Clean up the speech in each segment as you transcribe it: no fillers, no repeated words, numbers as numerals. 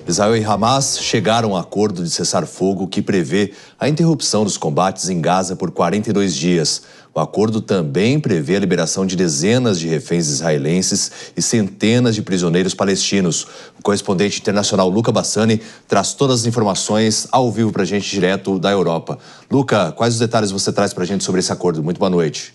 Israel e Hamas chegaram a um acordo de cessar-fogo que prevê a interrupção dos combates em Gaza por 42 dias. O acordo também prevê a liberação de dezenas de reféns israelenses e centenas de prisioneiros palestinos. O correspondente internacional Luca Bassani traz todas as informações ao vivo para a gente direto da Europa. Luca, quais os detalhes você traz para a gente sobre esse acordo? Muito boa noite.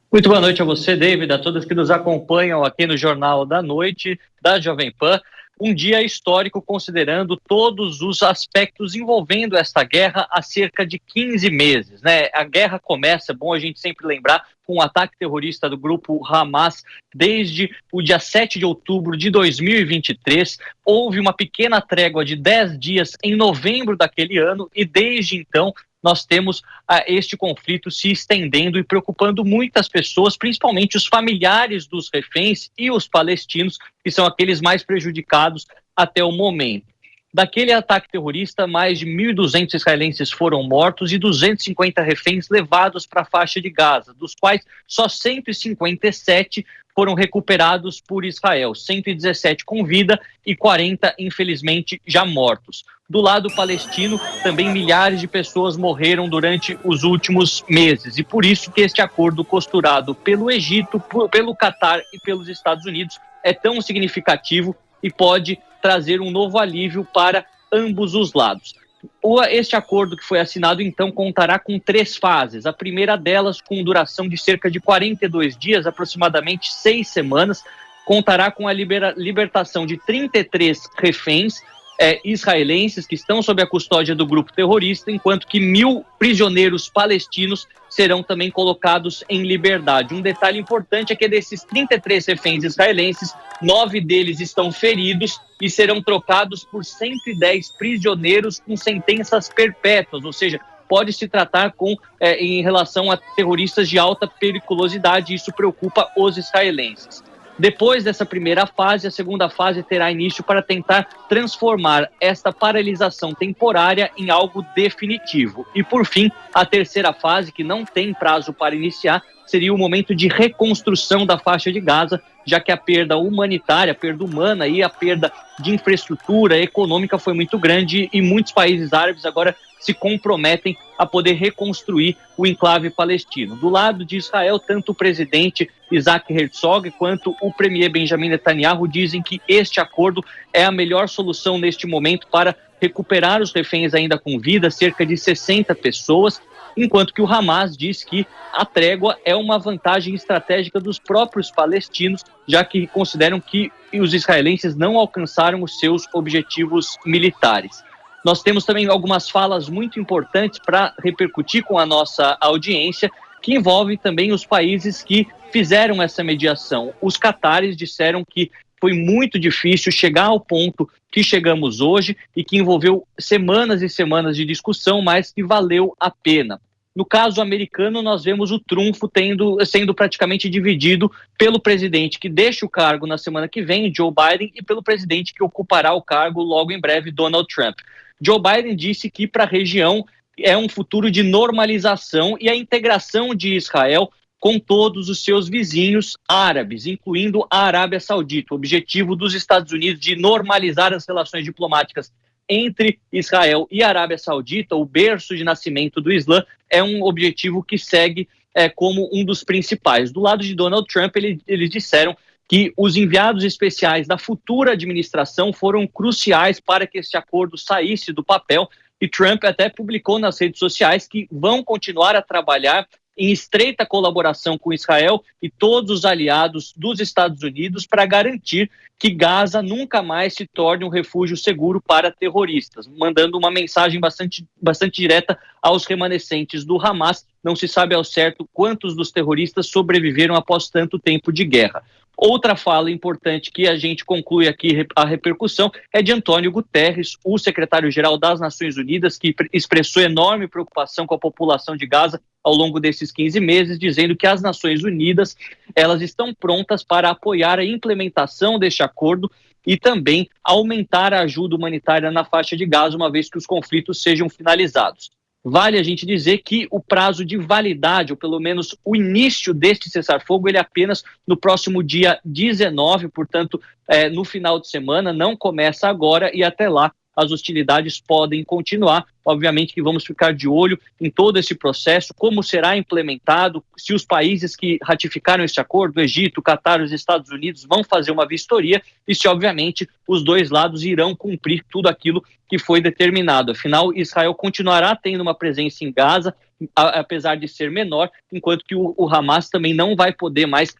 Muito boa noite a você, David, a todos que nos acompanham aqui no Jornal da Noite da Jovem Pan. Um dia histórico considerando todos os aspectos envolvendo esta guerra há cerca de 15 meses, né? A guerra começa, é bom a gente sempre lembrar, com o ataque terrorista do grupo Hamas desde o dia 7 de outubro de 2023. Houve uma pequena trégua de 10 dias em novembro daquele ano e desde então nós temos este conflito se estendendo e preocupando muitas pessoas, principalmente os familiares dos reféns e os palestinos, que são aqueles mais prejudicados até o momento. Daquele ataque terrorista, mais de 1.200 israelenses foram mortos e 250 reféns levados para a faixa de Gaza, dos quais só 157 foram recuperados por Israel, 117 com vida e 40, infelizmente, já mortos. Do lado palestino, também milhares de pessoas morreram durante os últimos meses. E por isso que este acordo costurado pelo Egito, pelo Catar e pelos Estados Unidos é tão significativo e pode trazer um novo alívio para ambos os lados. Este acordo que foi assinado, então, contará com 3 fases. A primeira delas, com duração de cerca de 42 dias, aproximadamente 6 semanas, contará com a libertação de 33 reféns israelenses que estão sob a custódia do grupo terrorista, enquanto que 1.000 prisioneiros palestinos serão também colocados em liberdade. Um detalhe importante é que desses 33 reféns israelenses, 9 deles estão feridos e serão trocados por 110 prisioneiros com sentenças perpétuas, ou seja, pode se tratar em relação a terroristas de alta periculosidade, e isso preocupa os israelenses. Depois dessa primeira fase, a segunda fase terá início para tentar transformar esta paralisação temporária em algo definitivo. E, por fim, a terceira fase, que não tem prazo para iniciar, seria o momento de reconstrução da faixa de Gaza, já que a perda humanitária, a perda humana e a perda de infraestrutura econômica foi muito grande e muitos países árabes agora se comprometem a poder reconstruir o enclave palestino. Do lado de Israel, tanto o presidente Isaac Herzog quanto o premier Benjamin Netanyahu dizem que este acordo é a melhor solução neste momento para recuperar os reféns ainda com vida, cerca de 60 pessoas, enquanto que o Hamas diz que a trégua é uma vantagem estratégica dos próprios palestinos, já que consideram que os israelenses não alcançaram os seus objetivos militares. Nós temos também algumas falas muito importantes para repercutir com a nossa audiência, que envolvem também os países que fizeram essa mediação. Os catares disseram que foi muito difícil chegar ao ponto que chegamos hoje e que envolveu semanas e semanas de discussão, mas que valeu a pena. No caso americano, nós vemos o trunfo sendo praticamente dividido pelo presidente que deixa o cargo na semana que vem, Joe Biden, e pelo presidente que ocupará o cargo logo em breve, Donald Trump. Joe Biden disse que para a região é um futuro de normalização e a integração de Israel com todos os seus vizinhos árabes, incluindo a Arábia Saudita. O objetivo dos Estados Unidos de normalizar as relações diplomáticas entre Israel e a Arábia Saudita, o berço de nascimento do Islã, é um objetivo que segue como um dos principais. Do lado de Donald Trump, eles disseram que os enviados especiais da futura administração foram cruciais para que este acordo saísse do papel, e Trump até publicou nas redes sociais que vão continuar a trabalhar em estreita colaboração com Israel e todos os aliados dos Estados Unidos para garantir que Gaza nunca mais se torne um refúgio seguro para terroristas, mandando uma mensagem bastante direta aos remanescentes do Hamas. Não se sabe ao certo quantos dos terroristas sobreviveram após tanto tempo de guerra. Outra fala importante que a gente conclui aqui a repercussão é de Antônio Guterres, o secretário-geral das Nações Unidas, que expressou enorme preocupação com a população de Gaza ao longo desses 15 meses, dizendo que as Nações Unidas elas estão prontas para apoiar a implementação deste acordo e também aumentar a ajuda humanitária na faixa de Gaza, uma vez que os conflitos sejam finalizados. Vale a gente dizer que o prazo de validade, ou pelo menos o início deste cessar-fogo, ele é apenas no próximo dia 19, portanto, no final de semana, não começa agora e até lá as hostilidades podem continuar. Obviamente que vamos ficar de olho em todo esse processo, como será implementado, se os países que ratificaram esse acordo, o Egito, o Catar, os Estados Unidos, vão fazer uma vistoria e se, obviamente, os dois lados irão cumprir tudo aquilo que foi determinado. Afinal, Israel continuará tendo uma presença em Gaza, apesar de ser menor, enquanto que o Hamas também não vai poder mais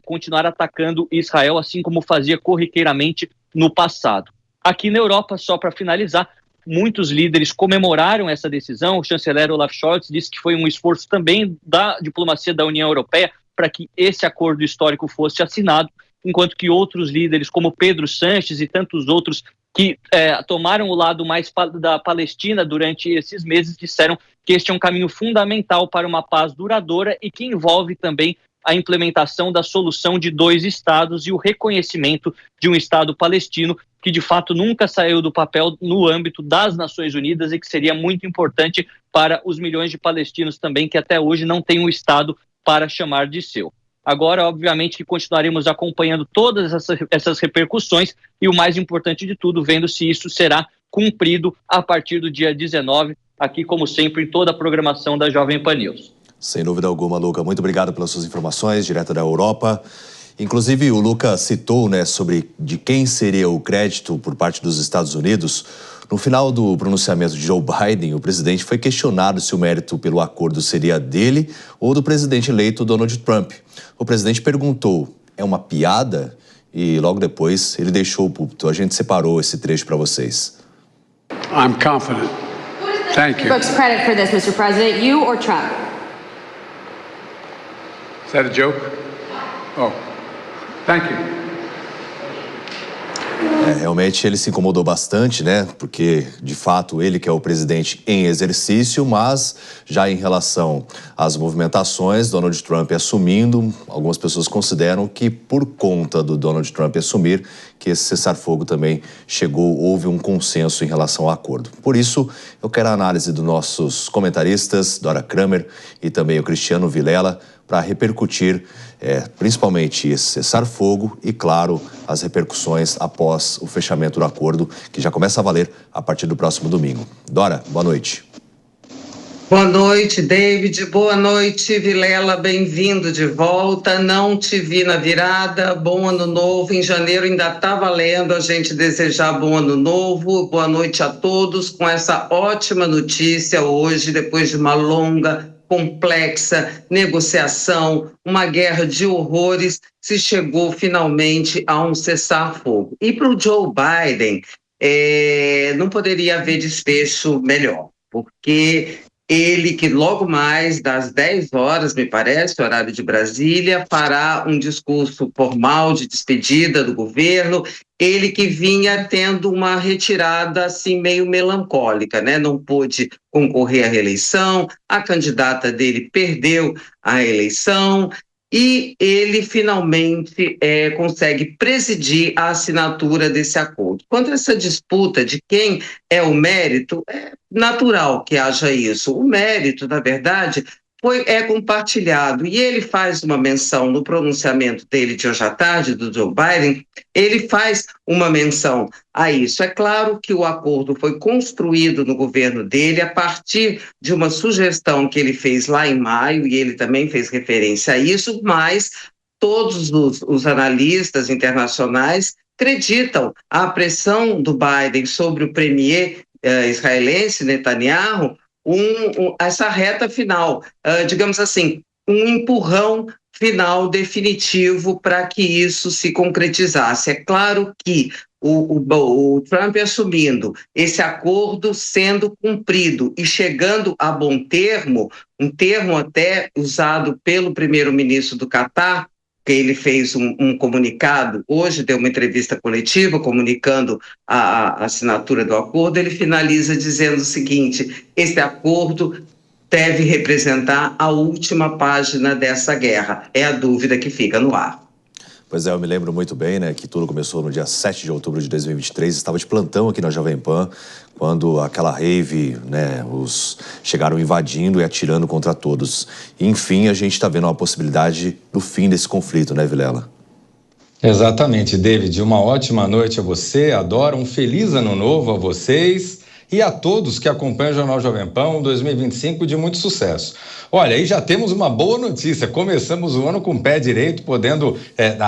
continuar atacando Israel, assim como fazia corriqueiramente no passado. Aqui na Europa, só para finalizar, muitos líderes comemoraram essa decisão. O chanceler Olaf Scholz disse que foi um esforço também da diplomacia da União Europeia para que esse acordo histórico fosse assinado, enquanto que outros líderes, como Pedro Sánchez e tantos outros que tomaram o lado mais da Palestina durante esses meses, disseram que este é um caminho fundamental para uma paz duradoura e que envolve também a implementação da solução de 2 estados e o reconhecimento de um Estado palestino que de fato nunca saiu do papel no âmbito das Nações Unidas e que seria muito importante para os milhões de palestinos também que até hoje não têm um Estado para chamar de seu. Agora, obviamente, que continuaremos acompanhando todas essas repercussões e o mais importante de tudo, vendo se isso será cumprido a partir do dia 19, aqui como sempre em toda a programação da Jovem Pan News. Sem dúvida alguma, Luca. Muito obrigado pelas suas informações, direto da Europa. Inclusive, o Luca citou, sobre de quem seria o crédito por parte dos Estados Unidos. No final do pronunciamento de Joe Biden, o presidente foi questionado se o mérito pelo acordo seria dele ou do presidente eleito Donald Trump. O presidente perguntou, é uma piada? E logo depois ele deixou o púlpito. A gente separou esse trecho para vocês. I'm confident. Thank you. Brooks, credit for this, Mr. President, you or Trump? Is that a joke? Oh, thank you. Realmente ele se incomodou bastante, porque de fato ele que é o presidente em exercício, mas já em relação às movimentações, Donald Trump assumindo, algumas pessoas consideram que por conta do Donald Trump assumir, que esse cessar-fogo também houve um consenso em relação ao acordo. Por isso, eu quero a análise dos nossos comentaristas, Dora Kramer e também o Cristiano Vilela, para repercutir principalmente esse cessar-fogo e, claro, as repercussões após o fechamento do acordo, que já começa a valer a partir do próximo domingo. Dora, boa noite. Boa noite, David. Boa noite, Vilela. Bem-vindo de volta. Não te vi na virada. Bom ano novo. Em janeiro ainda está valendo a gente desejar bom ano novo. Boa noite a todos com essa ótima notícia hoje, depois de uma longa, complexa negociação, uma guerra de horrores, se chegou finalmente a um cessar-fogo. E para o Joe Biden, não poderia haver desfecho melhor, porque ele que logo mais das 10 horas, me parece, horário de Brasília, fará um discurso formal de despedida do governo, ele que vinha tendo uma retirada assim meio melancólica, não pôde concorrer à reeleição, a candidata dele perdeu a eleição e ele finalmente consegue presidir a assinatura desse acordo. Quanto a essa disputa de quem é o mérito, é natural que haja isso. O mérito, na verdade, é compartilhado. E ele faz uma menção no pronunciamento dele de hoje à tarde, do Joe Biden, ele faz uma menção a isso. É claro que o acordo foi construído no governo dele a partir de uma sugestão que ele fez lá em maio, e ele também fez referência a isso, mas todos os analistas internacionais acreditam a pressão do Biden sobre o premier israelense, Netanyahu, essa reta final, digamos assim, um empurrão final definitivo para que isso se concretizasse. É claro que o Trump assumindo esse acordo sendo cumprido e chegando a bom termo, um termo até usado pelo primeiro-ministro do Catar, que ele fez um comunicado, hoje deu uma entrevista coletiva comunicando a assinatura do acordo, ele finaliza dizendo o seguinte: esse acordo deve representar a última página dessa guerra. É a dúvida que fica no ar. Pois é, eu me lembro muito bem, né, que tudo começou no dia 7 de outubro de 2023, estava de plantão aqui na Jovem Pan, quando aquela rave, né, chegaram invadindo e atirando contra todos. E, enfim, a gente está vendo uma possibilidade do fim desse conflito, né, Vilela? Exatamente, David. Uma ótima noite a você, Adora, um feliz ano novo a vocês e a todos que acompanham o Jornal Jovem Pan 2025 de muito sucesso. Olha, aí já temos uma boa notícia. Começamos o ano com o pé direito, podendo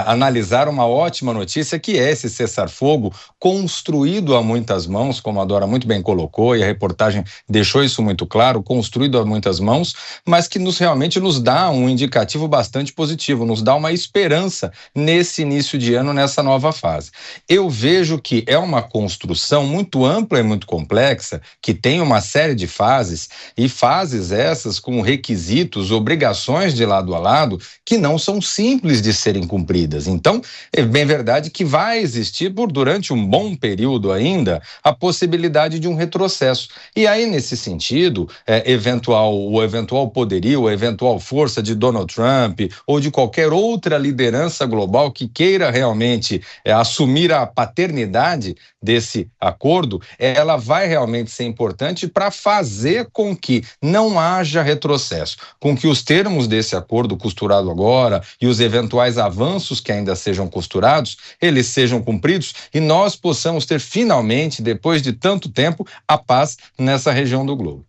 analisar uma ótima notícia, que é esse cessar-fogo construído a muitas mãos, como a Dora muito bem colocou, e a reportagem deixou isso muito claro, construído a muitas mãos, mas que realmente nos dá um indicativo bastante positivo, nos dá uma esperança nesse início de ano, nessa nova fase. Eu vejo que é uma construção muito ampla e muito complexa, que tem uma série de fases, e fases essas com requisitos, obrigações de lado a lado, que não são simples de serem cumpridas. Então, é bem verdade que vai existir, durante um bom período ainda, a possibilidade de um retrocesso. E aí, nesse sentido, o eventual poderio, a eventual força de Donald Trump ou de qualquer outra liderança global que queira realmente assumir a paternidade desse acordo, ela vai realmente ser importante para fazer com que não haja retrocesso, com que os termos desse acordo costurado agora e os eventuais avanços que ainda sejam costurados, eles sejam cumpridos e nós possamos ter finalmente, depois de tanto tempo, a paz nessa região do globo.